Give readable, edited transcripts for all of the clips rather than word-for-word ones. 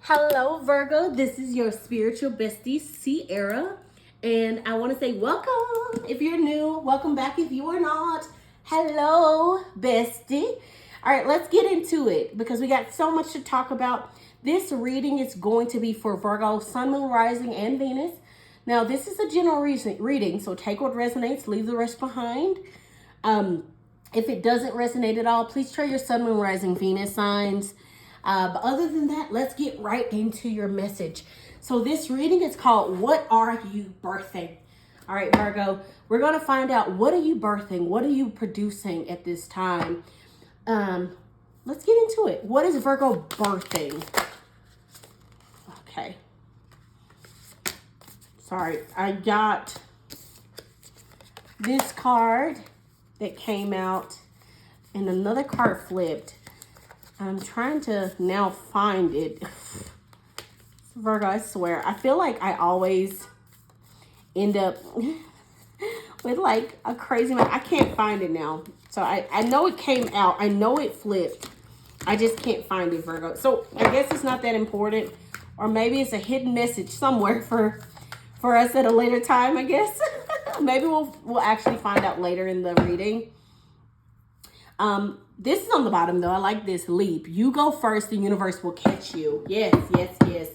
Hello, Virgo. This is your spiritual bestie, Ciara. And I want to say welcome. If you're new, welcome back. If you are not, hello, bestie. All right, let's get into it because we got so much to talk about. This reading is going to be for Virgo, Sun, Moon, Rising, and Venus. Now, this is a general reading, so take what resonates, leave the rest behind. If it doesn't resonate at all, please try your Sun, Moon, Rising, Venus signs. But other than that, let's get right into your message. So this reading is called, What Are You Birthing? All right, Virgo, we're going to find out, what are you birthing? What are you producing at this time? Let's get into it. What is Virgo birthing? Okay. Sorry, I got this card that came out and another card flipped. I'm trying to now find it. Virgo, I swear, I feel like I always end up with like a crazy amount. I can't find it now. So I know it came out. I know it flipped. I just can't find it, Virgo. So I guess it's not that important. Or maybe it's a hidden message somewhere for us at a later time, I guess. Maybe we'll actually find out later in the reading. This is on the bottom though. I like this. Leap. You go first, the universe will catch you. Yes, yes, yes.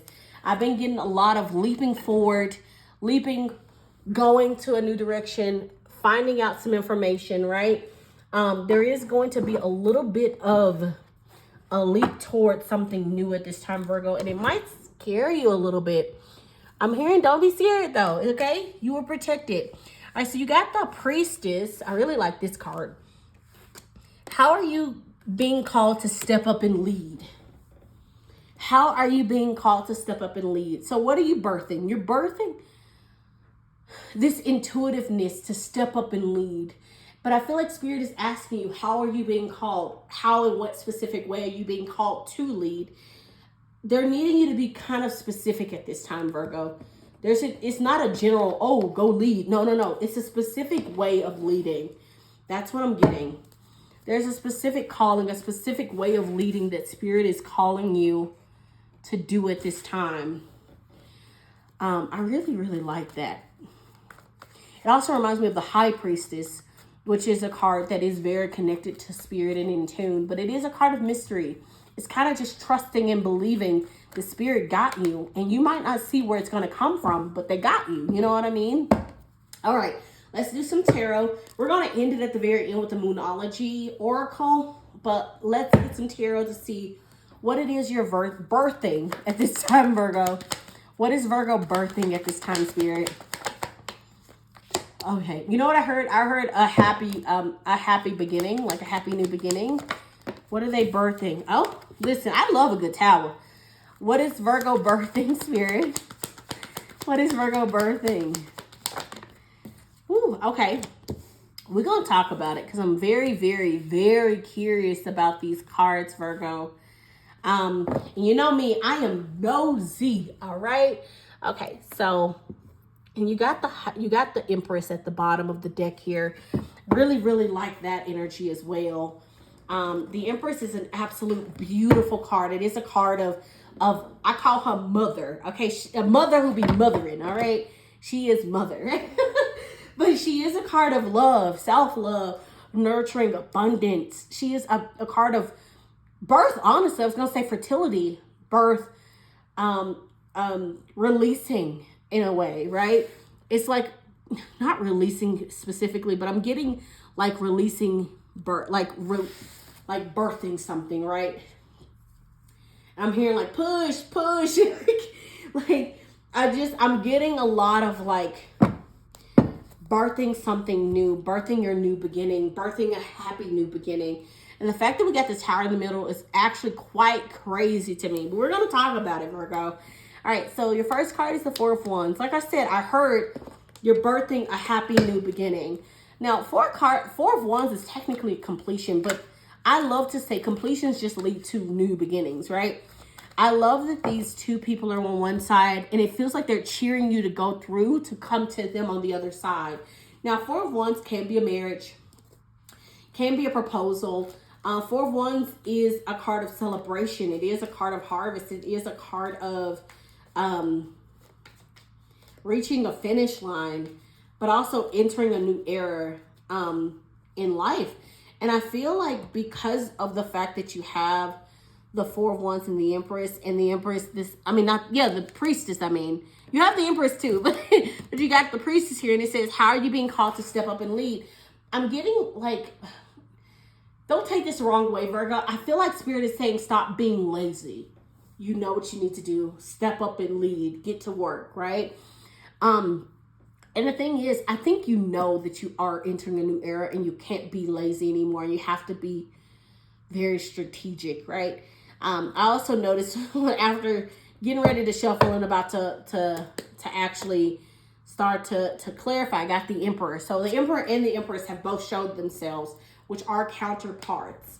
I've been getting a lot of leaping forward, going to a new direction, finding out some information, right? There is going to be a little bit of a leap towards something new at this time, Virgo, and it might scare you a little bit. I'm hearing don't be scared though, okay? You are protected. All right, so you got the Priestess. I really like this card. How are you being called to step up and lead? How are you being called to step up and lead? So what are you birthing? You're birthing this intuitiveness to step up and lead. But I feel like Spirit is asking you, how are you being called? How and what specific way are you being called to lead? They're needing you to be kind of specific at this time, Virgo. It's not a general, oh, go lead. No. It's a specific way of leading. That's what I'm getting. There's a specific calling, a specific way of leading that Spirit is calling you to do at this time. I really, really like that. It also reminds me of the High Priestess, which is a card that is very connected to Spirit and in tune, but it is a card of mystery. It's kind of just trusting and believing the Spirit got you, and you might not see where it's going to come from, but they got you. You know what I mean? All right, let's do some tarot. We're going to end it at the very end with the Moonology Oracle, but let's get some tarot to see what it is you're birthing at this time, Virgo. What is Virgo birthing at this time, Spirit? Okay, you know what I heard? I heard a happy beginning, like a happy new beginning. What are they birthing? Oh, listen, I love a good tower. What is Virgo birthing, Spirit? What is Virgo birthing? Ooh, okay. We're going to talk about it because I'm very, very, very curious about these cards, Virgo. And you know me, I am nosy, all right? Okay, so, and you got the Empress at the bottom of the deck here. Really, really like that energy as well. The Empress is an absolute beautiful card. It is a card of I call her mother. Okay, a mother who be mothering. All right, she is mother, but she is a card of love, self-love, nurturing, abundance. She is a card of birth. Honestly, I was gonna say fertility, birth, releasing in a way, right? It's like not releasing specifically, but I'm getting like releasing birth, like birthing something, right? I'm hearing like push, like I'm getting a lot of like birthing something new, birthing your new beginning, birthing a happy new beginning. And the fact that we got this tower in the middle is actually quite crazy to me. But we're going to talk about it, Virgo. All right, so your first card is the Four of Wands. Like I said, I heard you're birthing a happy new beginning. Now, Four of Wands is technically completion, but I love to say completions just lead to new beginnings, right? I love that these two people are on one side, and it feels like they're cheering you to go through to come to them on the other side. Now, Four of Wands can be a marriage, can be a proposal. Four of Wands is a card of celebration. It is a card of harvest. It is a card of reaching a finish line, but also entering a new era in life. And I feel like because of the fact that you have the Four of Wands and the Empress, the Priestess, you have the Empress too, but you got the Priestess here, and it says, how are you being called to step up and lead? I'm getting like, don't take this the wrong way, Virgo. I feel like Spirit is saying, stop being lazy. You know what you need to do. Step up and lead. Get to work, right? And the thing is, I think you know that you are entering a new era and you can't be lazy anymore. You have to be very strategic, right? I also noticed after getting ready to shuffle and about to actually start to clarify, I got the Emperor. So the Emperor and the Empress have both showed themselves, which are counterparts.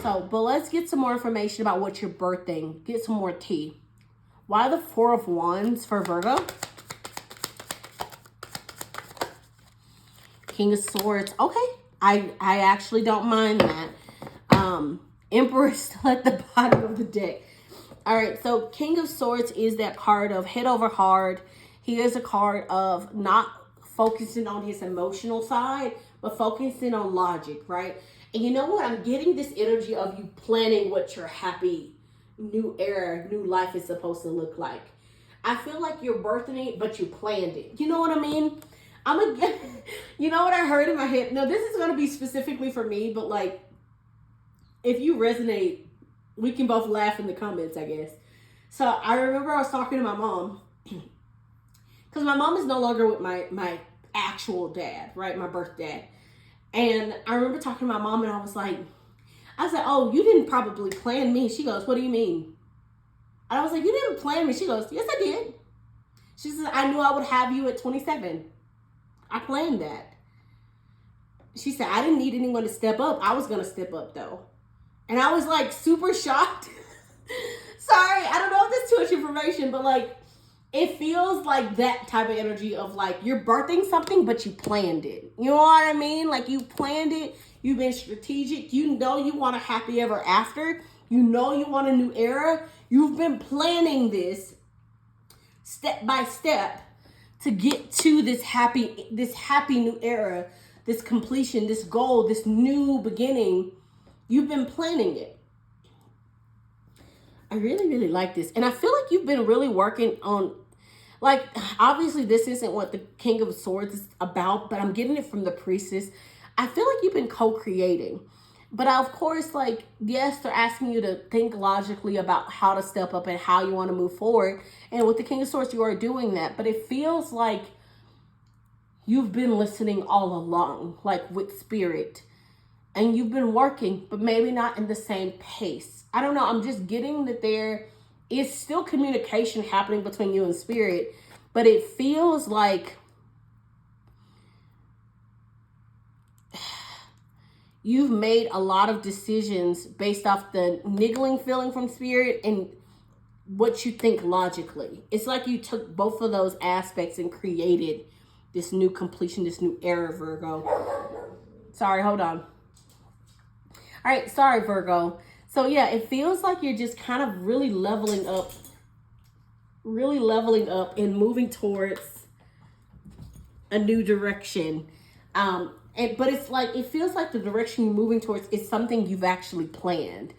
So, but let's get some more information about what you're birthing. Get some more tea. Why the Four of Wands for Virgo? King of Swords. Okay. I actually don't mind that. Emperor still at the bottom of the deck. All right. So King of Swords is that card of head over heart. He is a card of not focusing on his emotional side, but focusing on logic, right? And you know what? I'm getting this energy of you planning what your happy new era, new life is supposed to look like. I feel like you're birthing it, but you planned it. You know what I mean? You know what I heard in my head? No, this is going to be specifically for me, but like, if you resonate, we can both laugh in the comments, I guess. So I remember I was talking to my mom, because my mom is no longer with my actual dad, right? My birth dad. And I remember talking to my mom, and I was like, oh, you didn't probably plan me. She goes, what do you mean? And I was like, you didn't plan me. She goes, yes, I did. She says, I knew I would have you at 27. I planned that. She said, I didn't need anyone to step up. I was going to step up, though. And I was like super shocked. Sorry, I don't know if that's too much information, but like, it feels like that type of energy of like, you're birthing something, but you planned it. You know what I mean? Like, you planned it. You've been strategic. You know you want a happy ever after. You know you want a new era. You've been planning this step by step to get to this happy new era, this completion, this goal, this new beginning. You've been planning it. I really, really like this. And I feel like you've been really working on, like, obviously this isn't what the King of Swords is about, but I'm getting it from the Priestess. I feel like you've been co-creating. But of course, like, yes, they're asking you to think logically about how to step up and how you want to move forward. And with the King of Swords, you are doing that. But it feels like you've been listening all along, like with Spirit. And you've been working, but maybe not in the same pace. I don't know. I'm just getting that there is still communication happening between you and Spirit. But it feels like you've made a lot of decisions based off the niggling feeling from Spirit and what you think logically. It's like you took both of those aspects and created this new completion, this new era, Virgo. Sorry, hold on. All right, sorry, Virgo. So yeah, it feels like you're just kind of really leveling up and moving towards a new direction. But it's like, it feels like the direction you're moving towards is something you've actually planned.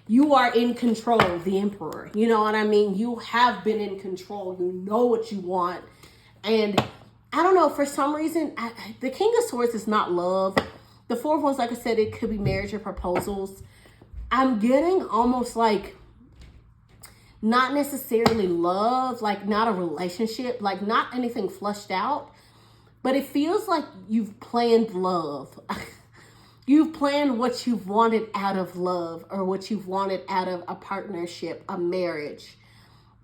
You are in control of the Emperor. You know what I mean? You have been in control. You know what you want. And I don't know, for some reason, the King of Swords is not love. The Four of Wands, like I said, it could be marriage or proposals. I'm getting almost like not necessarily love, like not a relationship, like not anything flushed out. But it feels like you've planned love. You've planned what you've wanted out of love or what you've wanted out of a partnership, a marriage.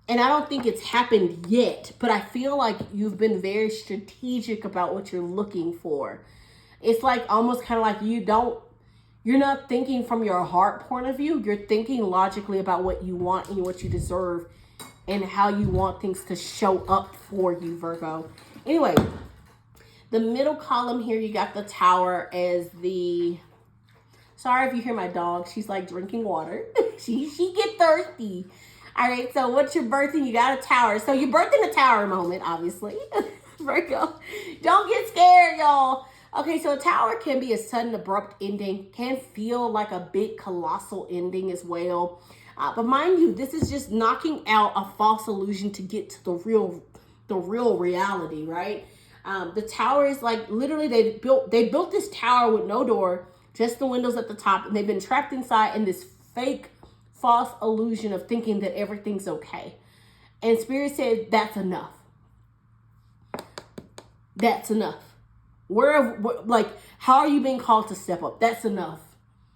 And I don't think it's happened yet, but I feel like you've been very strategic about what you're looking for. It's like almost kind of like you're not thinking from your heart point of view. You're thinking logically about what you want and what you deserve and how you want things to show up for you, Virgo. Anyway, the middle column here, you got the Tower as the Sorry if you hear my dog. She's like drinking water. she get thirsty. All right, so what's your birthing? You got a tower. So you're birthing a tower moment, obviously. Virgo. Don't get scared, y'all. Okay, so a tower can be a sudden, abrupt ending. Can feel like a big, colossal ending as well. But mind you, this is just knocking out a false illusion to get to the real reality, right? The tower is like, literally, they built this tower with no door, just the windows at the top, and they've been trapped inside in this fake, false illusion of thinking that everything's okay. And Spirit said, that's enough. That's enough. How are you being called to step up? That's enough.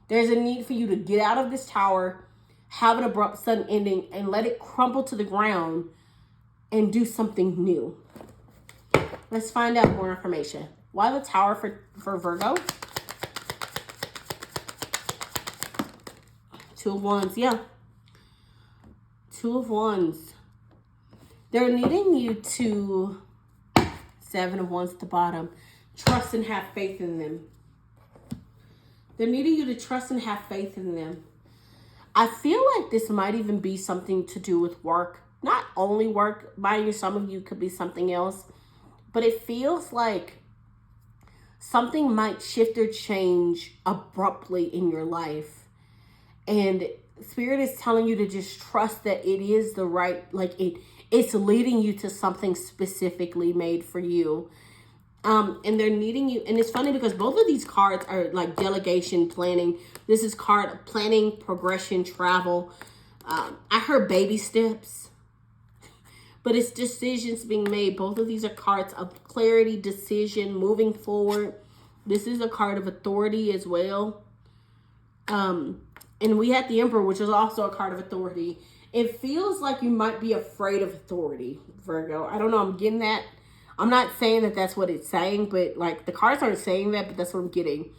There's a need for you to get out of this tower, have an abrupt sudden ending, and let it crumble to the ground and do something new. Let's find out more information. Why the tower for Virgo? Two of Wands, yeah. Two of Wands. They're needing you to, Seven of Wands at the bottom, trust and have faith in them. They're needing you to trust and have faith in them. I feel like this might even be something to do with work. Not only work, mind you, some of you could be something else. But it feels like something might shift or change abruptly in your life. And Spirit is telling you to just trust that it is the right, it's leading you to something specifically made for you. And they're needing you. And it's funny because both of these cards are like delegation, planning. This is card planning, progression, travel. I heard baby steps, but it's decisions being made. Both of these are cards of clarity, decision, moving forward. This is a card of authority as well. And we had the Emperor, which is also a card of authority. It feels like you might be afraid of authority, Virgo. I don't know. I'm getting that. I'm not saying that that's what it's saying, but like the cards aren't saying that, but that's what I'm getting.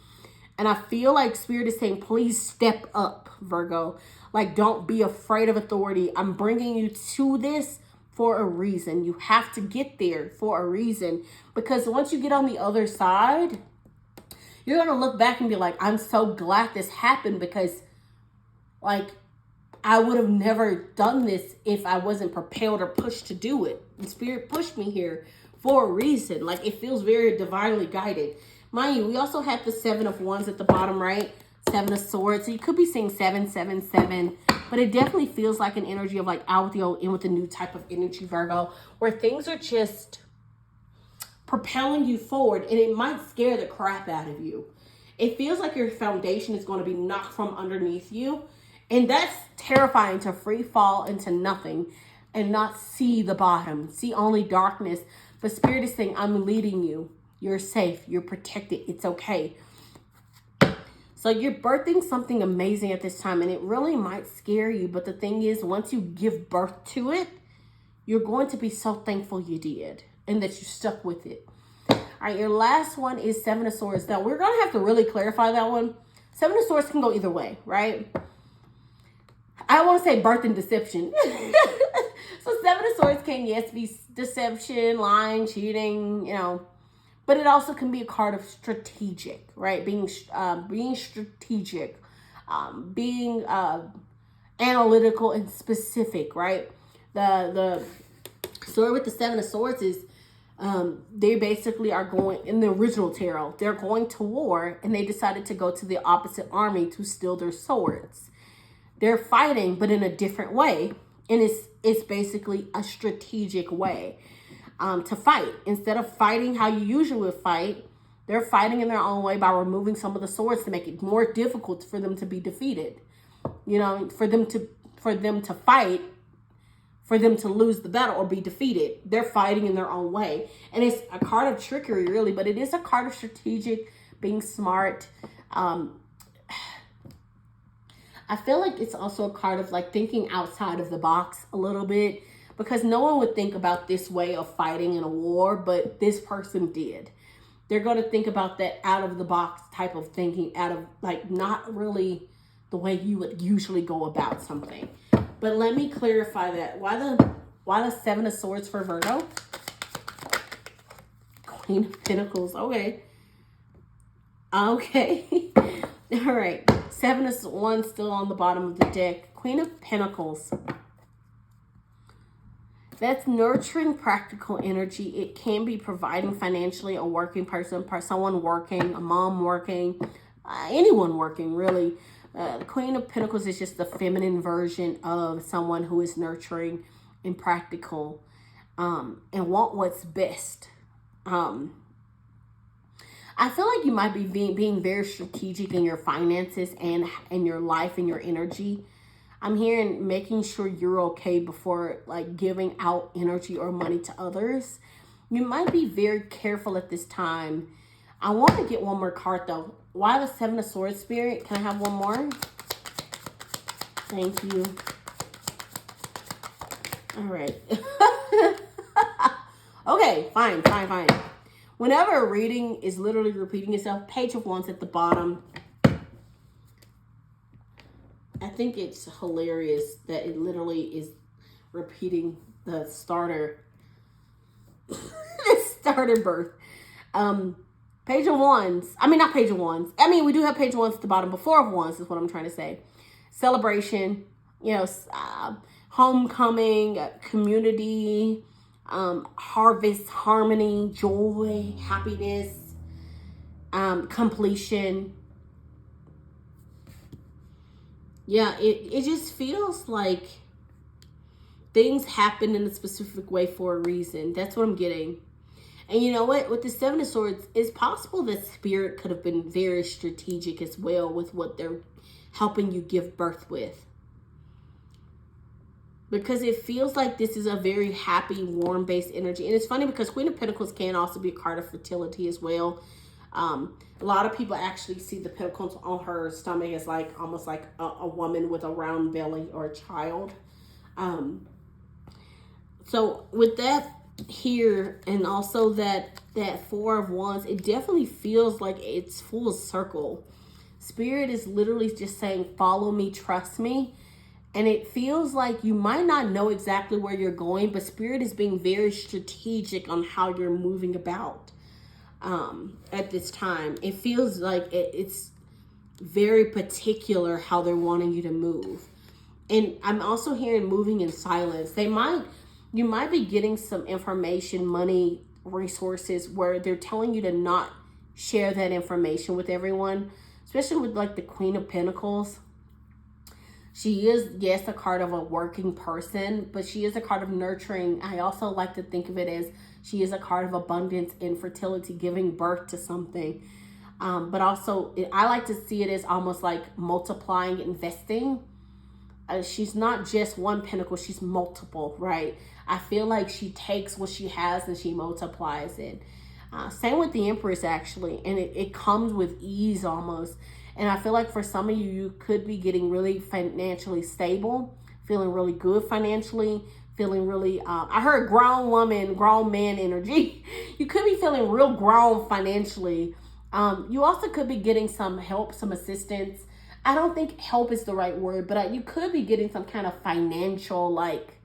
And I feel like Spirit is saying, please step up, Virgo. Like, don't be afraid of authority. I'm bringing you to this for a reason. You have to get there for a reason. Because once you get on the other side, you're going to look back and be like, I'm so glad this happened because, like, I would have never done this if I wasn't propelled or pushed to do it. And Spirit pushed me here for a reason. Like, it feels very divinely guided. Mind you, we also have the Seven of Wands at the bottom, right? Seven of Swords. So you could be seeing 777. But it definitely feels like an energy of like out with the old, in with a new type of energy, Virgo. Where things are just propelling you forward. And it might scare the crap out of you. It feels like your foundation is going to be knocked from underneath you. And that's terrifying, to free fall into nothing and not see the bottom. See only darkness. But Spirit is saying, I'm leading you. You're safe. You're protected. It's okay. So you're birthing something amazing at this time. And it really might scare you. But the thing is, once you give birth to it, you're going to be so thankful you did. And that you stuck with it. All right, your last one is Seven of Swords. Now, we're going to have to really clarify that one. Seven of Swords can go either way, right? I want to say birth and deception. So Seven of Swords can, yes, be deception, lying, cheating, you know. But it also can be a card of strategic, right? Being strategic, being analytical and specific, right? The story with the Seven of Swords is they basically are going, in the original tarot, they're going to war and they decided to go to the opposite army to steal their swords. They're fighting, but in a different way. And it's basically a strategic way to fight. Instead of fighting how you usually would fight, they're fighting in their own way by removing some of the swords to make it more difficult for them to be defeated. You know, for them to fight, for them to lose the battle or be defeated. They're fighting in their own way. And it's a card of trickery, really, but it is a card of strategic, being smart. I feel like it's also a card of like thinking outside of the box a little bit, because no one would think about this way of fighting in a war, but this person did. They're going to think about that out of the box type of thinking, out of like not really the way you would usually go about something. But let me clarify that. Why the Seven of Swords for Virgo? Queen of Pentacles. Okay. Okay. All right. Seven of Wands still on the bottom of the deck. Queen of Pentacles. That's nurturing, practical energy. It can be providing financially, a working person, someone working, a mom working, anyone working, really. The Queen of Pentacles is just the feminine version of someone who is nurturing and practical, and want what's best. I feel like you might be being very strategic in your finances and in your life and your energy. I'm hearing making sure you're okay before like giving out energy or money to others. You might be very careful at this time. I want to get one more card though. Why the Seven of Swords, Spirit? Can I have one more? Thank you. All right. Okay, fine. Whenever a reading is literally repeating itself, Page of Wands at the bottom. I think it's hilarious that it literally is repeating the starter. The starter birth. Page of Wands. I mean, not Page of Wands. I mean, we do have Page of Wands at the bottom, but Four of Wands is what I'm trying to say. Celebration, homecoming, community, harvest, harmony, joy, happiness, completion. Yeah, it just feels like things happen in a specific way for a reason. That's what I'm getting. And you know what? With the Seven of Swords, it's possible that Spirit could have been very strategic as well with what they're helping you give birth with. Because it feels like this is a very happy, warm-based energy. And it's funny because Queen of Pentacles can also be a card of fertility as well. A lot of people actually see the pentacles on her stomach as like almost like a woman with a round belly or a child. So with that here, and also that Four of Wands, it definitely feels like it's full circle. Spirit is literally just saying, follow me, trust me. And it feels like you might not know exactly where you're going, but Spirit is being very strategic on how you're moving about. At this time, it feels like it's very particular how they're wanting you to move. And I'm also hearing moving in silence. You might be getting some information, money, resources where they're telling you to not share that information with everyone, especially with like the Queen of Pentacles. She is, yes, a card of a working person, but she is a card of nurturing. I also like to think of it as she is a card of abundance and fertility, giving birth to something. But also, I like to see it as almost like multiplying, investing. She's not just one pentacle, she's multiple, right? I feel like she takes what she has and she multiplies it. Same with the Empress, actually. And it comes with ease almost. And I feel like for some of you, you could be getting really financially stable, feeling really good financially, feeling really, I heard grown woman, grown man energy. You could be feeling real grown financially. You also could be getting some help, some assistance. I don't think help is the right word, but you could be getting some kind of financial, like,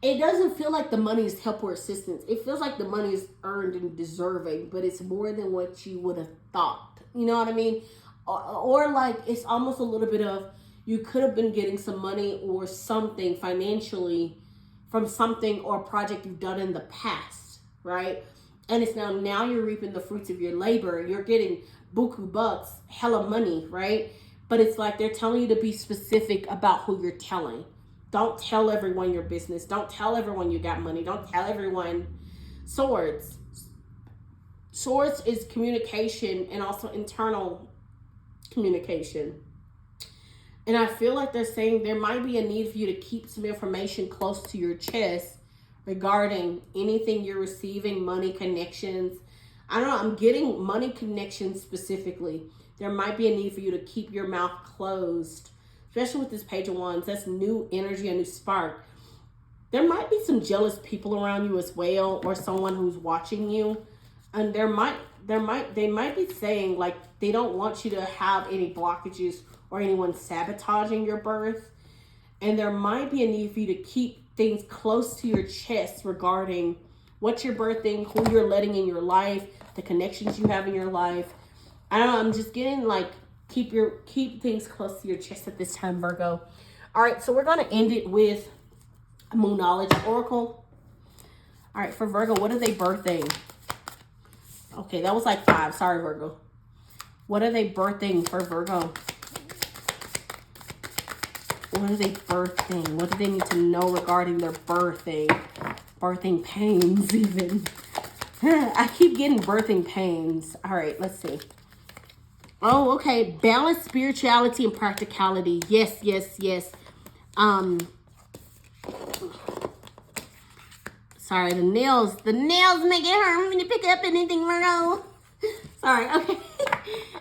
it doesn't feel like the money is help or assistance. It feels like the money is earned and deserving, but it's more than what you would have thought. You know what I mean? Or like, it's almost a little bit of, you could have been getting some money or something financially from something or project you've done in the past, right? And it's now you're reaping the fruits of your labor. You're getting buku bucks, hella money, right? But it's like they're telling you to be specific about who you're telling. Don't tell everyone your business. Don't tell everyone you got money. Don't tell everyone. Swords. Swords is communication and also internal communication. And I feel like they're saying there might be a need for you to keep some information close to your chest regarding anything you're receiving, money connections. I don't know, I'm getting money connections specifically. There might be a need for you to keep your mouth closed, especially with this Page of Wands. That's new energy, a new spark. There might be some jealous people around you as well, or someone who's watching you. And they might be saying like they don't want you to have any blockages or anyone sabotaging your birth. And there might be a need for you to keep things close to your chest regarding what you're birthing, who you're letting in your life, the connections you have in your life. I don't know, I'm just getting like, keep things close to your chest at this time, Virgo. All right, so we're gonna end it with Moon Knowledge Oracle. All right, for Virgo, what are they birthing? Okay, that was like 5. Sorry, Virgo. What are they birthing for Virgo? What are they birthing? What do they need to know regarding their birthing? Birthing pains, even. I keep getting birthing pains. All right, let's see. Oh, okay. Balance, spirituality, and practicality. Yes, yes, yes. Sorry, the nails make it hard for me to pick up anything, Virgo. Sorry, okay.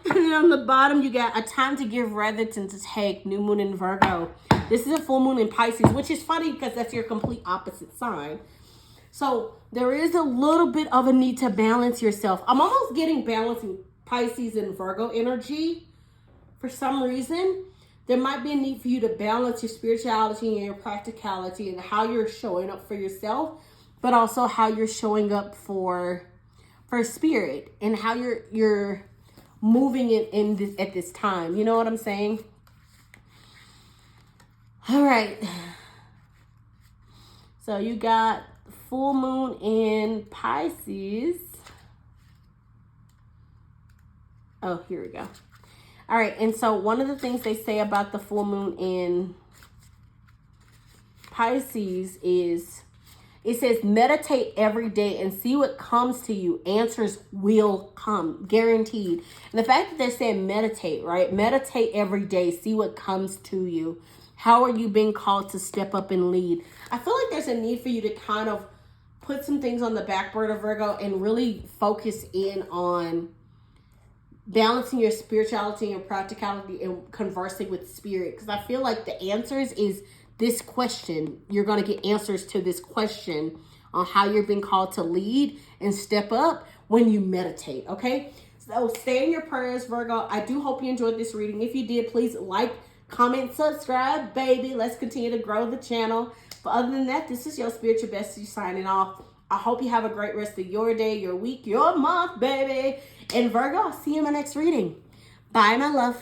And then on the bottom, you got a time to give rather than to take. New moon in Virgo. This is a full moon in Pisces, which is funny because that's your complete opposite sign. So there is a little bit of a need to balance yourself. I'm almost getting balancing Pisces and Virgo energy for some reason. There might be a need for you to balance your spirituality and your practicality and how you're showing up for yourself, but also how you're showing up for spirit and how you're moving it in this, at this time. You know what I'm saying? All right. So you got full moon in Pisces. Oh, here we go. All right. And so one of the things they say about the full moon in Pisces is, it says, meditate every day and see what comes to you. Answers will come, guaranteed. And the fact that they're saying meditate, right? Meditate every day, see what comes to you. How are you being called to step up and lead? I feel like there's a need for you to kind of put some things on the back burner, Virgo, and really focus in on balancing your spirituality and practicality and conversing with spirit. Because I feel like the answers is this question. You're going to get answers to this question on how you're being called to lead and step up when you meditate, okay? So stay in your prayers, Virgo. I do hope you enjoyed this reading. If you did, please like, comment, subscribe, baby. Let's continue to grow the channel. But other than that, this is Yo Spiritual Bestie signing off. I hope you have a great rest of your day, your week, your month, baby. And Virgo, I'll see you in my next reading. Bye, my love.